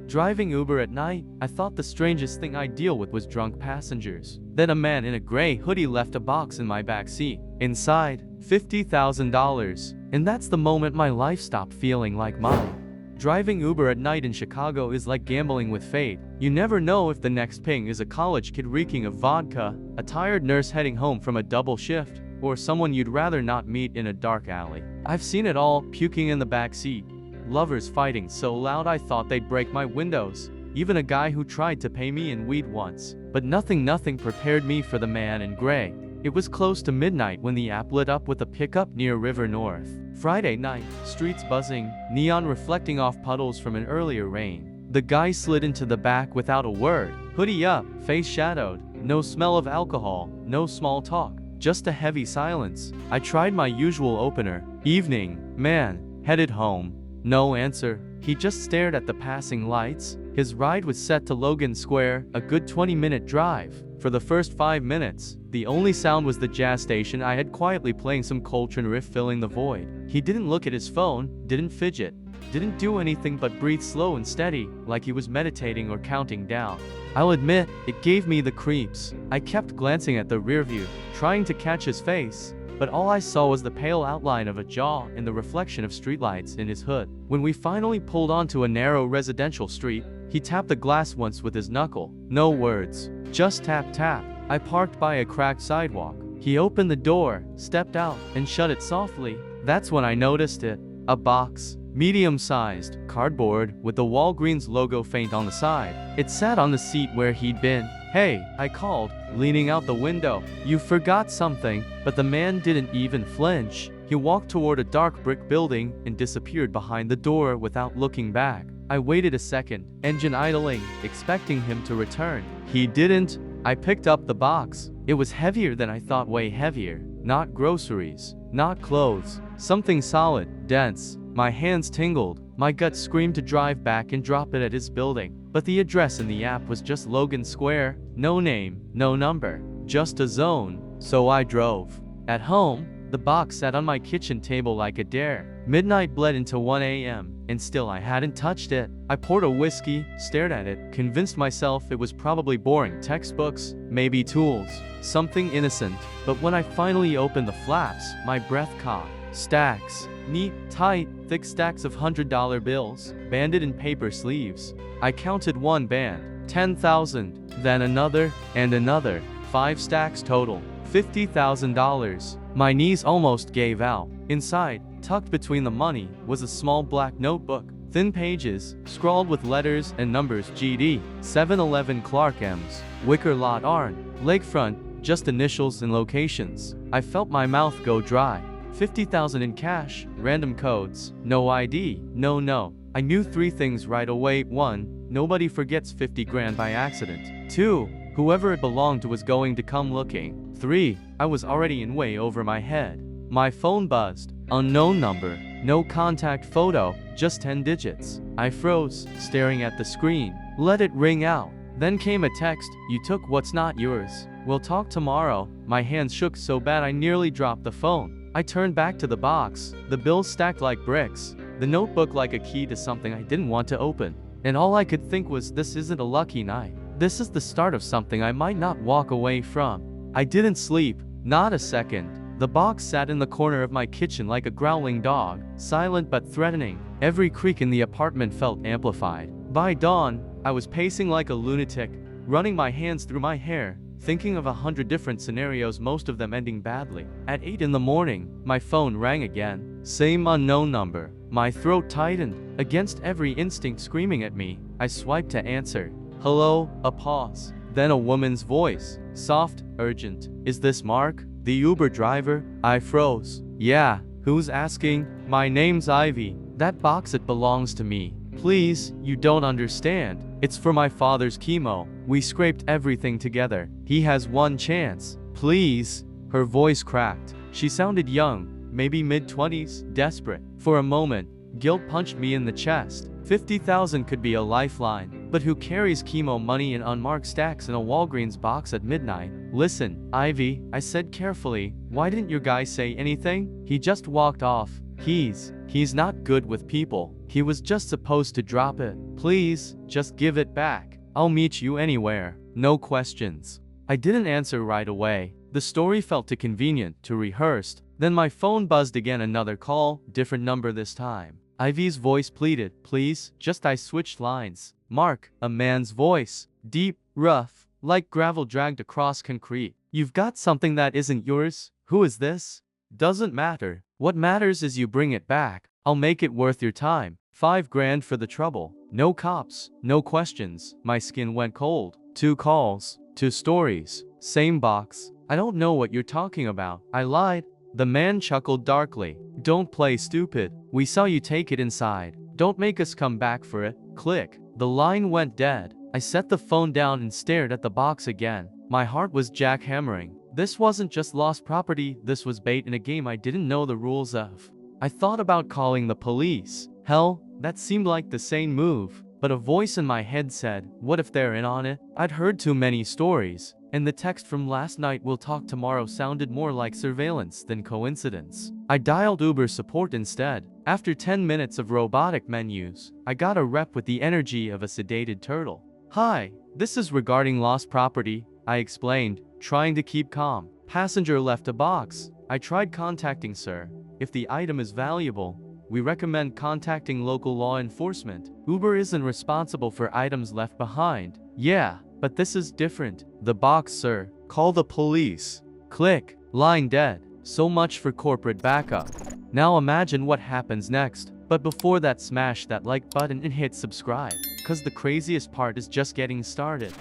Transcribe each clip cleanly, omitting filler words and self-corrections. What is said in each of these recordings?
Driving Uber at night, I thought the strangest thing I'd deal with was drunk passengers. Then a man in a gray hoodie left a box in my back seat. Inside, $50,000. And that's the moment my life stopped feeling like mine. Driving Uber at night in Chicago is like gambling with fate. You never know if the next ping is a college kid reeking of vodka, a tired nurse heading home from a double shift, or someone you'd rather not meet in a dark alley. I've seen it all, puking in the back seat, lovers fighting so loud I thought they'd break my windows, even a guy who tried to pay me in weed once. But nothing prepared me for the man in gray. It was close to midnight when the app lit up with a pickup near River North. Friday night, streets buzzing, neon reflecting off puddles from an earlier rain. The guy slid into the back without a word, hoodie up, face shadowed, no smell of alcohol, no small talk, just a heavy silence. I tried my usual opener, "Evening, man," headed home. No answer. He just stared at the passing lights. His ride was set to Logan Square, a good 20-minute drive. For the first 5 minutes, the only sound was the jazz station I had quietly playing some Coltrane riff filling the void. He didn't look at his phone, didn't fidget, didn't do anything but breathe slow and steady, like he was meditating or counting down. I'll admit, it gave me the creeps. I kept glancing at the rearview, trying to catch his face, but all I saw was the pale outline of a jaw and the reflection of streetlights in his hood. When we finally pulled onto a narrow residential street, he tapped the glass once with his knuckle. No words, just tap tap. I parked by a cracked sidewalk. He opened the door, stepped out, and shut it softly. That's when I noticed it. A box, medium-sized, cardboard, with the Walgreens logo faint on the side. It sat on the seat where he'd been. "Hey," I called, leaning out the window. "You forgot something." But the man didn't even flinch. He walked toward a dark brick building and disappeared behind the door without looking back. I waited a second, engine idling, expecting him to return. He didn't. I picked up the box. It was heavier than I thought, way heavier. Not groceries, not clothes, something solid, dense. My hands tingled. My gut screamed to drive back and drop it at his building. But the address in the app was just Logan Square. No name, no number, just a zone. So I drove. At home, the box sat on my kitchen table like a dare. Midnight bled into 1 a.m., and still I hadn't touched it. I poured a whiskey, stared at it, convinced myself it was probably boring textbooks, maybe tools, something innocent. But when I finally opened the flaps, my breath caught. Stacks. Neat, tight, thick stacks of $100 bills, banded in paper sleeves. I counted one band, 10,000, then another, and another. 5 stacks total, $50,000. My knees almost gave out. Inside, tucked between the money, was a small black notebook. Thin pages, scrawled with letters and numbers: GD, 711 Clark M's, Wicker Lot Arn, Lakefront, just initials and locations. I felt my mouth go dry. 50,000 in cash, random codes, no ID, no. I knew 3 things right away. 1, nobody forgets 50 grand by accident. 2, whoever it belonged to was going to come looking. 3, I was already in way over my head. My phone buzzed. Unknown number, no contact photo, just 10 digits. I froze, staring at the screen. Let it ring out. Then came a text: "You took what's not yours. We'll talk tomorrow." My hands shook so bad I nearly dropped the phone. I turned back to the box, the bills stacked like bricks, the notebook like a key to something I didn't want to open. And all I could think was, this isn't a lucky night. This is the start of something I might not walk away from. I didn't sleep, not a second. The box sat in the corner of my kitchen like a growling dog, silent but threatening. Every creak in the apartment felt amplified. By dawn, I was pacing like a lunatic, running my hands through my hair, thinking of 100 different scenarios, most of them ending badly. At 8 in the morning, my phone rang again. Same unknown number. My throat tightened, against every instinct screaming at me. I swiped to answer. Hello, a pause. Then a woman's voice, soft, urgent. Is this Mark, the Uber driver? I froze. Yeah, who's asking? My name's Ivy. That box, it belongs to me. Please, you don't understand. It's for my father's chemo. We scraped everything together. He has one chance. Please. Her voice cracked. She sounded young, maybe mid-20s, desperate. For a moment, guilt punched me in the chest. 50,000 could be a lifeline, but who carries chemo money in unmarked stacks in a Walgreens box at midnight? Listen, Ivy, I said carefully, why didn't your guy say anything? He just walked off. He's not good with people. He was just supposed to drop it. Please, just give it back. I'll meet you anywhere. No questions. I didn't answer right away. The story felt too convenient to rehearse. Then my phone buzzed again, another call, different number this time. Ivy's voice pleaded, please, I switched lines. Mark, a man's voice. Deep, rough, like gravel dragged across concrete. You've got something that isn't yours? Who is this? Doesn't matter. What matters is you bring it back. I'll make it worth your time. $5,000 for the trouble. No cops, no questions. My skin went cold. 2 calls, 2 stories, same box. I don't know what you're talking about. I lied. The man chuckled darkly. Don't play stupid. We saw you take it inside. Don't make us come back for it. Click. The line went dead. I set the phone down and stared at the box again. My heart was jackhammering. This wasn't just lost property, this was bait in a game I didn't know the rules of. I thought about calling the police. Hell, that seemed like the sane move. But a voice in my head said, what if they're in on it? I'd heard too many stories, and the text from last night, we'll talk tomorrow, sounded more like surveillance than coincidence. I dialed Uber support instead. After 10 minutes of robotic menus, I got a rep with the energy of a sedated turtle. Hi, this is regarding lost property, I explained, trying to keep calm. Passenger left a box. I tried contacting sir. If the item is valuable, we recommend contacting local law enforcement. Uber isn't responsible for items left behind. Yeah, but this is different. The box, sir. Call the police. Click. Line dead. So much for corporate backup. Now imagine what happens next. But before that, smash that like button and hit subscribe, cause the craziest part is just getting started.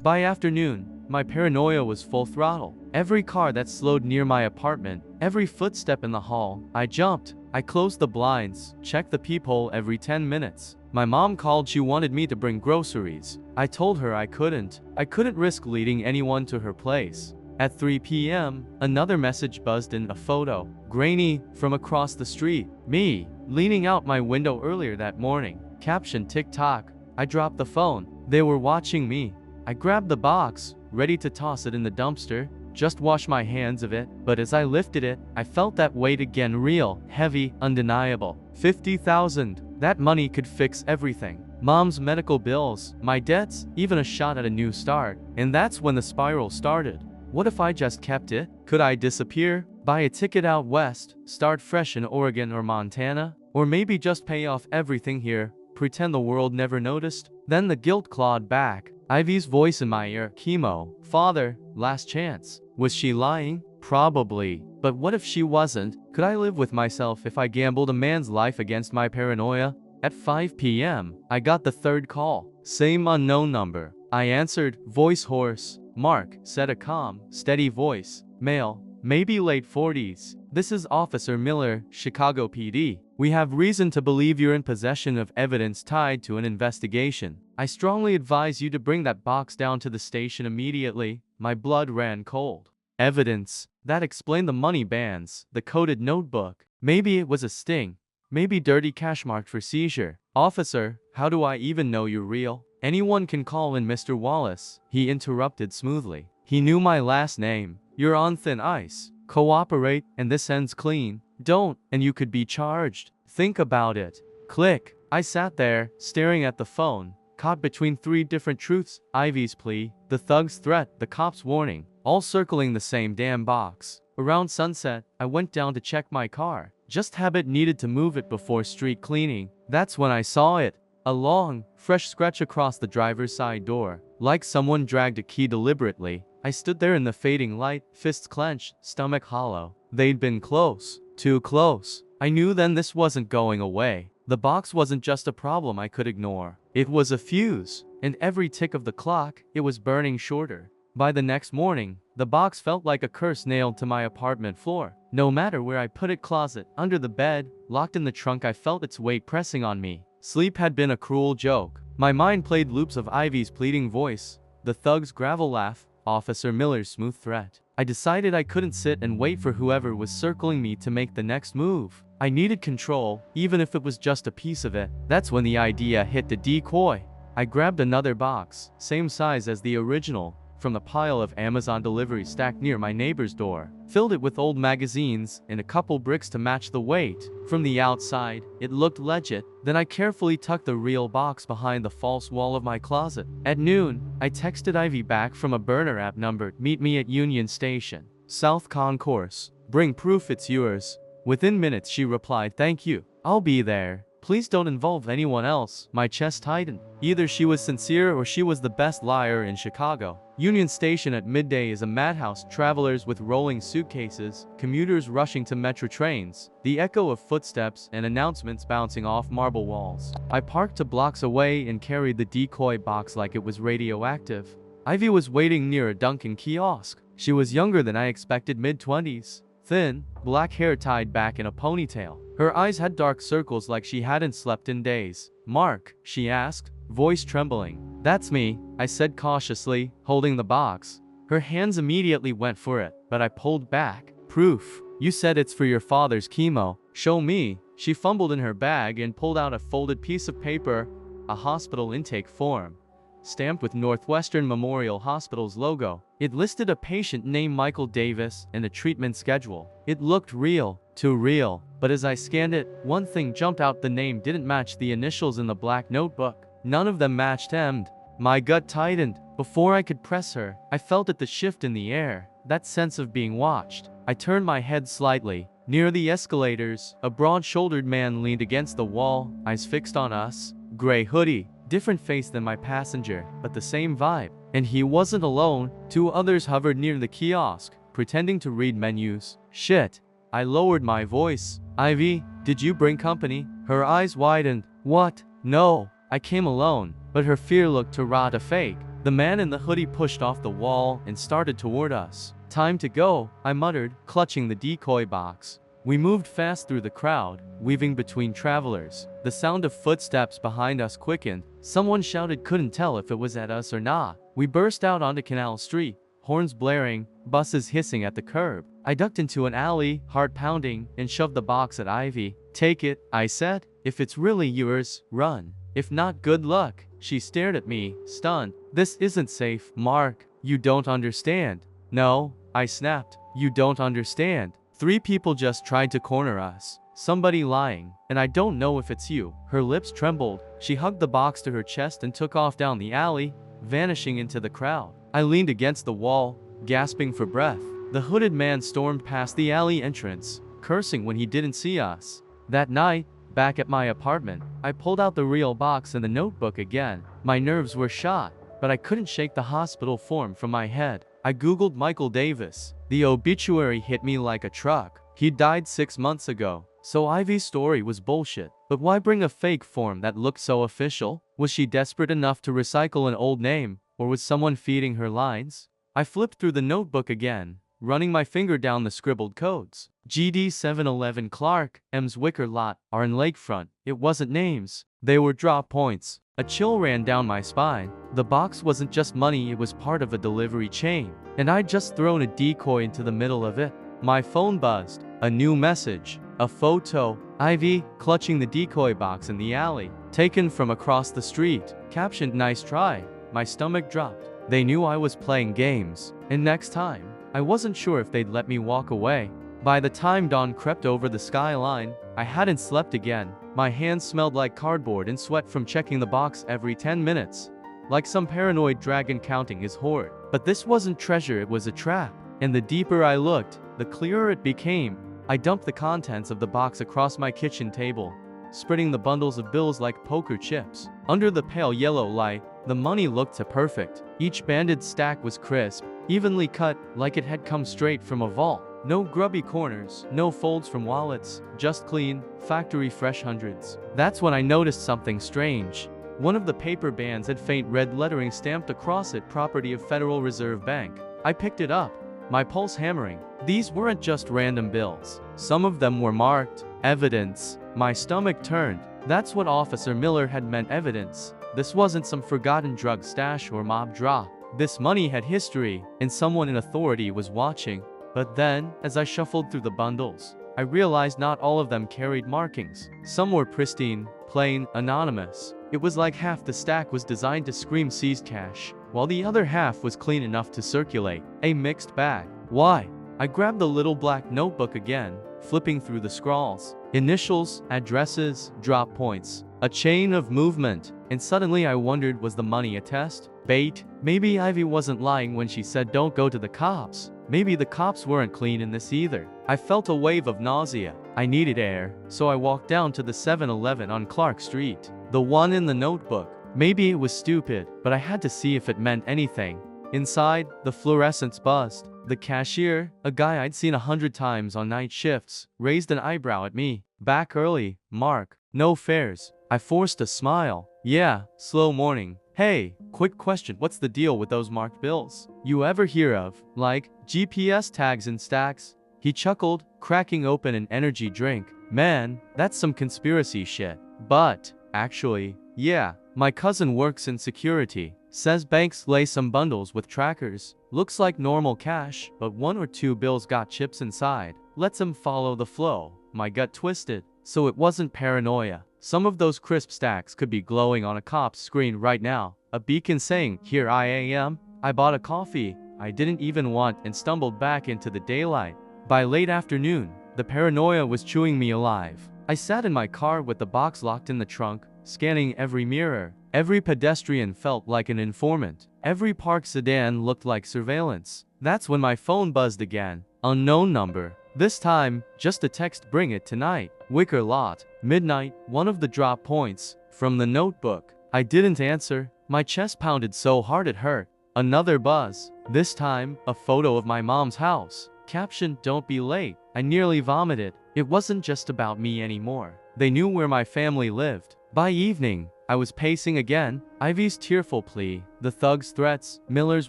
By afternoon, my paranoia was full throttle. Every car that slowed near my apartment, every footstep in the hall, I jumped. I closed the blinds, checked the peephole every 10 minutes. My mom called, she wanted me to bring groceries. I told her I couldn't. I couldn't risk leading anyone to her place. At 3 p.m., another message buzzed in, a photo. Grainy, from across the street. Me, leaning out my window earlier that morning. Caption TikTok. I dropped the phone. They were watching me. I grabbed the box, ready to toss it in the dumpster. Just wash my hands of it, but as I lifted it, I felt that weight again, real, heavy, undeniable. $50,000. That money could fix everything. Mom's medical bills, my debts, even a shot at a new start. And that's when the spiral started. What if I just kept it? Could I disappear? Buy a ticket out west, start fresh in Oregon or Montana? Or maybe just pay off everything here, pretend the world never noticed? Then the guilt clawed back. Ivy's voice in my ear. Chemo. Father. Last chance. Was she lying? Probably. But what if she wasn't? Could I live with myself if I gambled a man's life against my paranoia? At 5 p.m., I got the third call. Same unknown number. I answered. Voice hoarse. Mark, said a calm, steady voice. Male. Maybe late 40s. This is Officer Miller, Chicago PD. We have reason to believe you're in possession of evidence tied to an investigation. I strongly advise you to bring that box down to the station immediately. My blood ran cold. Evidence. That explained the money bands, the coded notebook. Maybe it was a sting. Maybe dirty cash marked for seizure. Officer, how do I even know you're real? Anyone can call in, Mr. Wallace. He interrupted smoothly. He knew my last name. You're on thin ice. Cooperate, and this ends clean. Don't, and you could be charged. Think about it. Click. I sat there, staring at the phone, caught between 3 different truths. Ivy's plea, the thug's threat, the cop's warning, all circling the same damn box. Around sunset, I went down to check my car. Just habit, needed to move it before street cleaning. That's when I saw it. A long, fresh scratch across the driver's side door, like someone dragged a key deliberately. I stood there in the fading light, fists clenched, stomach hollow. They'd been close. Too close. I knew then this wasn't going away. The box wasn't just a problem I could ignore. It was a fuse, and every tick of the clock, it was burning shorter. By the next morning, the box felt like a curse nailed to my apartment floor. No matter where I put it, closet, under the bed, locked in the trunk, I felt its weight pressing on me. Sleep had been a cruel joke. My mind played loops of Ivy's pleading voice, the thug's gravel laugh, Officer Miller's smooth threat. I decided I couldn't sit and wait for whoever was circling me to make the next move. I needed control, even if it was just a piece of it. That's when the idea hit, the decoy. I grabbed another box, same size as the original, from the pile of Amazon deliveries stacked near my neighbor's door, filled it with old magazines and a couple bricks to match the weight. From the outside, it looked legit. Then I carefully tucked the real box behind the false wall of my closet. At noon, I texted Ivy back from a burner app numbered, "Meet me at Union Station, South Concourse. Bring proof it's yours." Within minutes she replied, "Thank you. I'll be there. Please don't involve anyone else." My chest tightened. Either she was sincere or she was the best liar in Chicago. Union Station at midday is a madhouse. Travelers with rolling suitcases, commuters rushing to metro trains, the echo of footsteps and announcements bouncing off marble walls. I parked 2 blocks away and carried the decoy box like it was radioactive. Ivy was waiting near a Dunkin' kiosk. She was younger than I expected, mid-20s. Thin, black hair tied back in a ponytail. Her eyes had dark circles like she hadn't slept in days. "Mark?" she asked, voice trembling. "That's me," I said cautiously, holding the box. Her hands immediately went for it, but I pulled back. "Proof? You said it's for your father's chemo. Show me." She fumbled in her bag and pulled out a folded piece of paper, a hospital intake form, stamped with Northwestern Memorial Hospital's logo. It listed a patient named Michael Davis and a treatment schedule. It looked real, too real. But as I scanned it, one thing jumped out: the name didn't match the initials in the black notebook. None of them matched Em'd. My gut tightened. Before I could press her, I felt it, the shift in the air, that sense of being watched. I turned my head slightly. Near the escalators, a broad-shouldered man leaned against the wall, eyes fixed on us. Gray hoodie. Different face than my passenger, but the same vibe. And he wasn't alone. 2 others hovered near the kiosk, pretending to read menus. "Shit." I lowered my voice. "Ivy, did you bring company?" Her eyes widened. "What? No, I came alone." But her fear looked too raw to fake. The man in the hoodie pushed off the wall and started toward us. "Time to go," I muttered, clutching the decoy box. We moved fast through the crowd, weaving between travelers. The sound of footsteps behind us quickened. Someone shouted, couldn't tell if it was at us or not. We burst out onto Canal Street, horns blaring, buses hissing at the curb. I ducked into an alley, heart pounding, and shoved the box at Ivy. "Take it," I said. "If it's really yours, run. If not, good luck." She stared at me, stunned. "This isn't safe, Mark. You don't understand." "No," I snapped. "You don't understand. 3 people just tried to corner us. Somebody lying, and I don't know if it's you." Her lips trembled. She hugged the box to her chest and took off down the alley, vanishing into the crowd. I leaned against the wall, gasping for breath. The hooded man stormed past the alley entrance, cursing when he didn't see us. That night, back at my apartment, I pulled out the real box and the notebook again. My nerves were shot, but I couldn't shake the hospital form from my head. I googled Michael Davis. The obituary hit me like a truck. He died 6 months ago. So Ivy's story was bullshit. But why bring a fake form that looked so official? Was she desperate enough to recycle an old name, or was someone feeding her lines? I flipped through the notebook again, running my finger down the scribbled codes. GD 711 Clark, M's Wicker Lot, are in Lakefront. It wasn't names. They were drop points. A chill ran down my spine. The box wasn't just money, it was part of a delivery chain. And I'd just thrown a decoy into the middle of it. My phone buzzed. A new message. A photo. Ivy, clutching the decoy box in the alley. Taken from across the street. Captioned, "Nice try." My stomach dropped. They knew I was playing games. And next time, I wasn't sure if they'd let me walk away. By the time dawn crept over the skyline, I hadn't slept again. My hands smelled like cardboard and sweat from checking the box every 10 minutes. Like some paranoid dragon counting his hoard. But this wasn't treasure, it was a trap. And the deeper I looked, the clearer it became. I dumped the contents of the box across my kitchen table, spreading the bundles of bills like poker chips. Under the pale yellow light, the money looked perfect. Each banded stack was crisp, evenly cut, like it had come straight from a vault. No grubby corners, no folds from wallets, just clean, factory-fresh hundreds. That's when I noticed something strange. One of the paper bands had faint red lettering stamped across it, "Property of Federal Reserve Bank." I picked it up, my pulse hammering. These weren't just random bills. Some of them were marked evidence. My stomach turned. That's what Officer Miller had meant, evidence. This wasn't some forgotten drug stash or mob drop. This money had history, and someone in authority was watching. But then, as I shuffled through the bundles, I realized not all of them carried markings. Some were pristine, plain, anonymous. It was like half the stack was designed to scream seized cash. while the other half was clean enough to circulate. A mixed bag. Why? I grabbed the little black notebook again, flipping through the scrawls. Initials, addresses, drop points. A chain of movement. And suddenly I wondered, was the money a test? Bait? Maybe Ivy wasn't lying when she said don't go to the cops. Maybe the cops weren't clean in this either. I felt a wave of nausea. I needed air, so I walked down to the 7-Eleven on Clark Street. The one in the notebook. Maybe it was stupid, but I had to see if it meant anything. Inside, the fluorescents buzzed. The cashier, a guy I'd seen 100 times on night shifts, raised an eyebrow at me. Back early, Mark. No fares. I forced a smile. Yeah, slow morning. Hey, quick question, what's the deal with those marked bills? You ever hear of, like, GPS tags and stacks? He chuckled, cracking open an energy drink. Man, that's some conspiracy shit. But, actually, yeah, my cousin works in security. Says banks lay some bundles with trackers. Looks like normal cash, but 1 or 2 bills got chips inside. Lets him follow the flow. My gut twisted. So it wasn't paranoia. Some of those crisp stacks could be glowing on a cop's screen right now. A beacon saying, here I am. I bought a coffee I didn't even want and stumbled back into the daylight. By late afternoon, the paranoia was chewing me alive. I sat in my car with the box locked in the trunk, scanning every mirror. Every pedestrian felt like an informant. Every parked sedan looked like surveillance. That's when my phone buzzed again. Unknown number. This time, just a text, bring it tonight. Wicker lot. Midnight, one of the drop points. From the notebook. I didn't answer. My chest pounded so hard it hurt. Another buzz. This time, a photo of my mom's house. Caption, don't be late. I nearly vomited. It wasn't just about me anymore. They knew where my family lived. By evening, I was pacing again. Ivy's tearful plea, the thug's threats, Miller's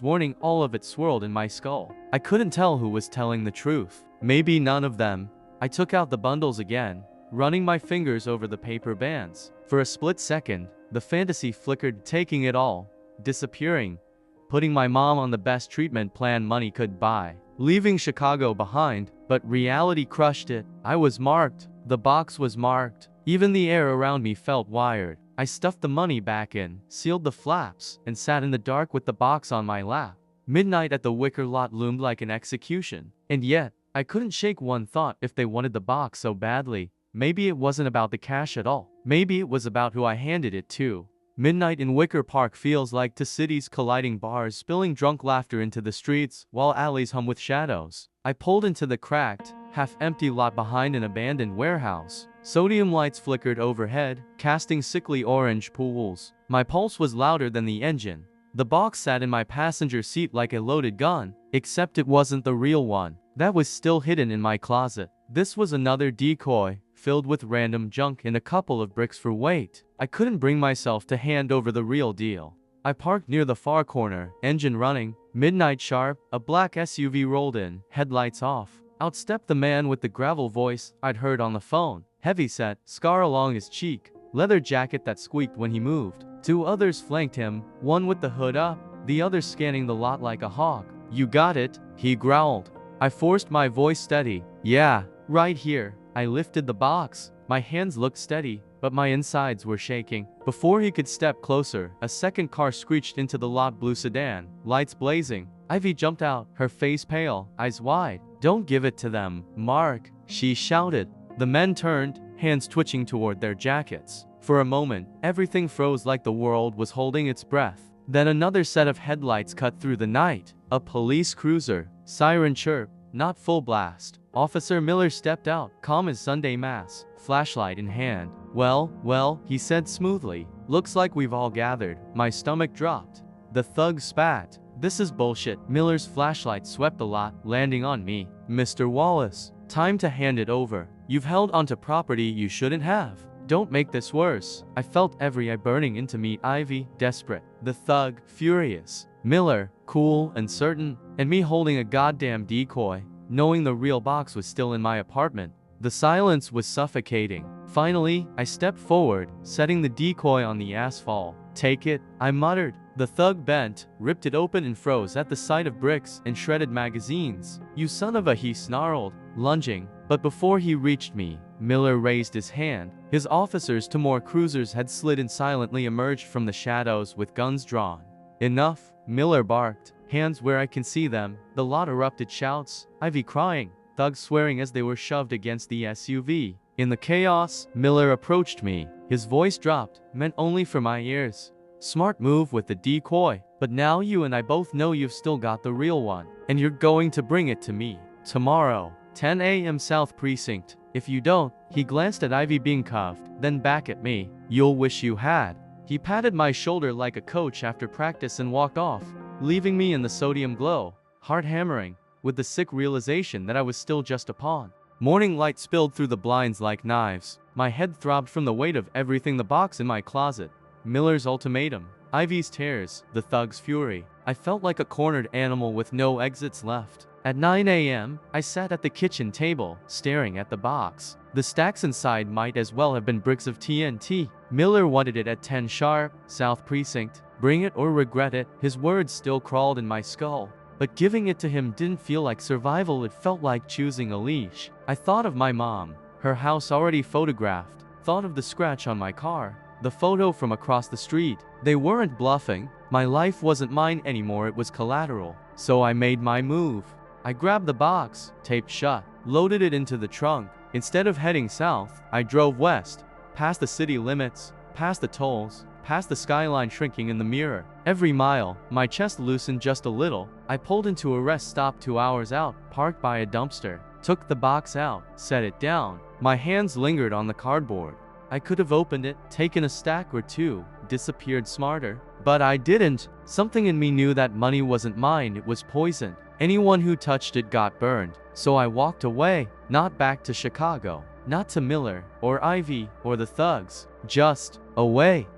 warning, all of it swirled in my skull. I couldn't tell who was telling the truth. Maybe none of them. I took out the bundles again, running my fingers over the paper bands. For a split second, the fantasy flickered, taking it all, disappearing, putting my mom on the best treatment plan money could buy, leaving Chicago behind, but reality crushed it. I was marked. The box was marked. Even the air around me felt wired. I stuffed the money back in, sealed the flaps, and sat in the dark with the box on my lap. Midnight at the Wicker lot loomed like an execution. And yet, I couldn't shake one thought. If they wanted the box so badly, maybe it wasn't about the cash at all. Maybe it was about who I handed it to. Midnight in Wicker Park feels like two cities colliding, bars spilling drunk laughter into the streets, while alleys hum with shadows. I pulled into the cracked, half-empty lot behind an abandoned warehouse. Sodium lights flickered overhead, casting sickly orange pools. My pulse was louder than the engine. The box sat in my passenger seat like a loaded gun, except it wasn't the real one. That was still hidden in my closet. This was another decoy, filled with random junk and a couple of bricks for weight. I couldn't bring myself to hand over the real deal. I parked near the far corner, engine running. Midnight sharp, a black SUV rolled in, headlights off. Out stepped the man with the gravel voice I'd heard on the phone. Heavyset, scar along his cheek, leather jacket that squeaked when he moved. 2 others flanked him, one with the hood up, the other scanning the lot like a hawk. You got it, he growled. I forced my voice steady. Yeah, right here. I lifted the box. My hands looked steady, but my insides were shaking. Before he could step closer, a second car screeched into the lot, blue sedan, lights blazing. Ivy jumped out, her face pale, eyes wide. Don't give it to them, Mark, she shouted. The men turned, hands twitching toward their jackets. For a moment, everything froze like the world was holding its breath. Then another set of headlights cut through the night. A police cruiser. Siren chirp, not full blast. Officer Miller stepped out, calm as Sunday Mass, flashlight in hand. Well, he said smoothly. Looks like we've all gathered. My stomach dropped. The thug spat. This is bullshit. Miller's flashlight swept the lot, landing on me. Mr. Wallace, time to hand it over. You've held onto property you shouldn't have. Don't make this worse. I felt every eye burning into me. Ivy, desperate. The thug, furious. Miller, cool and certain. And me holding a goddamn decoy, knowing the real box was still in my apartment. The silence was suffocating. Finally, I stepped forward, setting the decoy on the asphalt. Take it, I muttered. The thug bent, ripped it open and froze at the sight of bricks and shredded magazines. You son of a, he snarled, lunging. But before he reached me, Miller raised his hand. His officers, 2 more cruisers had slid and silently emerged from the shadows with guns drawn. Enough, Miller barked, hands where I can see them. The lot erupted shouts, Ivy crying, thugs swearing as they were shoved against the SUV. In the chaos, Miller approached me. His voice dropped, meant only for my ears. Smart move with the decoy, but now you and I both know you've still got the real one, and you're going to bring it to me. Tomorrow, 10 a.m. South Precinct. If you don't, he glanced at Ivy being cuffed, then back at me. You'll wish you had. He patted my shoulder like a coach after practice and walked off, leaving me in the sodium glow, heart hammering, with the sick realization that I was still just a pawn. Morning light spilled through the blinds like knives. My head throbbed from the weight of everything: the box in my closet, Miller's ultimatum, Ivy's tears, the thug's fury. I felt like a cornered animal with no exits left. At 9 a.m., I sat at the kitchen table, staring at the box. The stacks inside might as well have been bricks of TNT. Miller wanted it at 10 sharp, South Precinct. Bring it or regret it. His words still crawled in my skull. But giving it to him didn't feel like survival, it felt like choosing a leash. I thought of my mom, her house already photographed, thought of the scratch on my car, the photo from across the street. They weren't bluffing. My life wasn't mine anymore, it was collateral. So I made my move. I grabbed the box, taped shut, loaded it into the trunk. Instead of heading south, I drove west, past the city limits, past the tolls, past the skyline shrinking in the mirror. Every mile, my chest loosened just a little. I pulled into a rest stop 2 hours out, parked by a dumpster, took the box out, set it down. My hands lingered on the cardboard. I could have opened it, taken a stack or two, disappeared smarter. But I didn't. Something in me knew that money wasn't mine, it was poisoned. Anyone who touched it got burned. So I walked away, not back to Chicago, not to Miller, or Ivy, or the thugs. Just away.